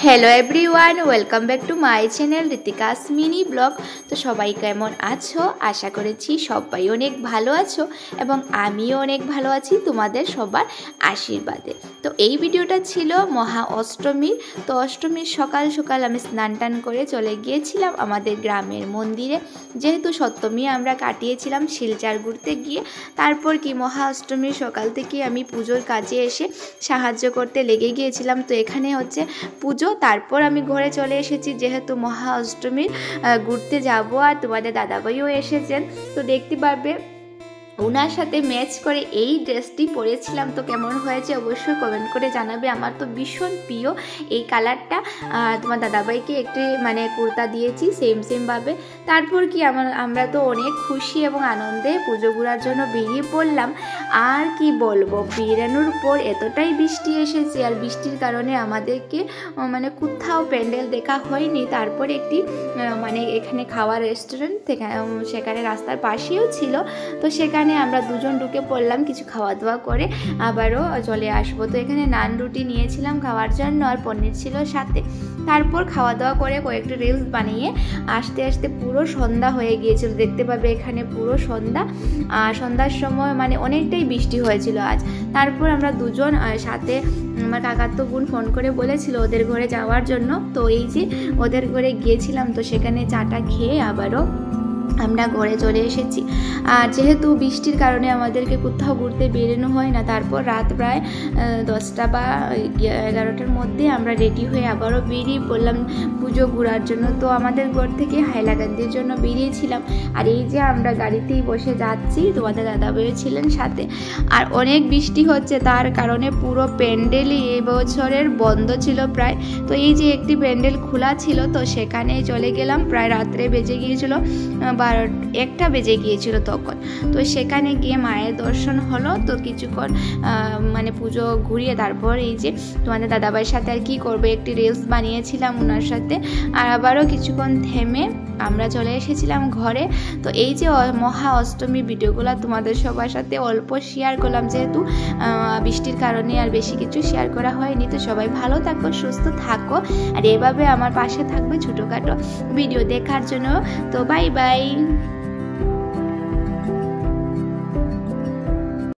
Hello everyone, welcome back to my channel Ritika's mini vlog. তো সবাই কেমন আছো? আশা করেছি সবাই অনেক ভালো আছো এবং আমিও অনেক ভালো আছি তোমাদের সবার আশীর্বাদে। তো এই ভিডিওটা ছিল মহা অষ্টমীর। তো অষ্টমীর সকাল সকাল আমি স্নান টান করে চলে গিয়েছিলাম আমাদের গ্রামের মন্দিরে, যেহেতু সপ্তমী আমরা কাটিয়েছিলাম শিলচর ঘুরতে গিয়ে। তারপর কি মহা অষ্টমীর সকাল থেকে আমি পুজোর কাজে এসে সাহায্য করতে লেগে গিয়েছিলাম। তো এখানে হচ্ছে পুজো, তারপর আমি ঘরে চলে এসেছি যেহেতু মহা অষ্টমীর ঘুরতে যাব। আর তোমাদের দাদাভাইও এসেছেন, তো দেখতে পারবে ওনার সাথে ম্যাচ করে এই ড্রেসটি পরেছিলাম। তো কেমন হয়েছে অবশ্যই কমেন্ট করে জানাবে। আমার তো ভীষণ প্রিয় এই কালারটা। তোমার দাদাভাইকে একটি কুর্তা দিয়েছি সেমভাবে। তারপর কি আমরা তো অনেক খুশি এবং আনন্দে পুজো ঘোরার জন্য বেরিয়ে পড়লাম। আর কি বলবো, বেরানোর পর এতটাই বৃষ্টি এসেছে, আর বৃষ্টির কারণে আমাদেরকে কোথাও প্যান্ডেল দেখা হয়নি। তারপর একটি এখানে খাওয়ার রেস্টুরেন্ট সেখানে রাস্তার পাশেও ছিল, তো সেখানে আমরা দুজন ঢুকে পড়লাম কিছু খাওয়া দাওয়া করে আবারও চলে আসবো। তো এখানে নান রুটি নিয়েছিলাম খাওয়ার জন্য, আর পনির ছিল সাথে। তারপর খাওয়া দাওয়া করে কয়েকটি রিলস বানিয়ে আস্তে আস্তে পুরো সন্ধ্যা হয়ে গিয়েছিল। দেখতে পাবে এখানে পুরো সন্ধ্যা, সন্ধ্যার সময় অনেকটাই বৃষ্টি হয়েছিল আজ। তারপর আমরা দুজন সাথে আমার কাকার তো বোন ফোন করে বলেছিল ওদের ঘরে যাওয়ার জন্য, তো এই যে ওদের ঘরে গিয়েছিলাম। তো সেখানে চাটা খেয়ে আবারও আমরা ঘরে চলে এসেছি। আর যেহেতু বৃষ্টির কারণে আমাদেরকে কোথাও ঘুরতে বেরোনো হয় না, তারপর রাত প্রায় 10টা বা 11টার মধ্যে আমরা রেডি হয়ে আবারও বেরিয়ে পড়লাম পুজো ঘোরার জন্য। তো আমাদের ঘর থেকে হাইলাকান্দির জন্য বেরিয়েছিলাম। আর এই যে আমরা গাড়িতেই বসে যাচ্ছি, তোমাদের দাদাভাইও ছিলেন সাথে। আর অনেক বৃষ্টি হচ্ছে, তার কারণে পুরো প্যান্ডেলই এই বছরের বন্ধ ছিল প্রায়। তো এই যে একটি প্যান্ডেল খোলা ছিল, তো সেখানে চলে গেলাম। প্রায় রাত্রে বেজে গিয়েছিল 1টা বেজে গিয়েছিল তখন। তো সেখানে গিয়ে মায়ের দর্শন হলো। তো কিছুক্ষণ পুজো ঘুরিয়ে তারপর এই যে তোমাদের দাদাভাইয়ের সাথে আর কি করবে, একটি রিলস বানিয়েছিলাম ওনার সাথে। আর আবারও কিছুক্ষণ থেমে আমরা চলে এসেছিলাম ঘরে। তো এই যে মহা অষ্টমী ভিডিওগুলো তোমাদের সবার সাথে অল্প শেয়ার করলাম, যেহেতু বৃষ্টির কারণে আর বেশি কিছু শেয়ার করা হয়নি। তো সবাই ভালো থাকো, সুস্থ থাকো, আর এভাবে আমার পাশে থাকবে ছোটোখাটো ভিডিও দেখার জন্য। তো বাই বাই।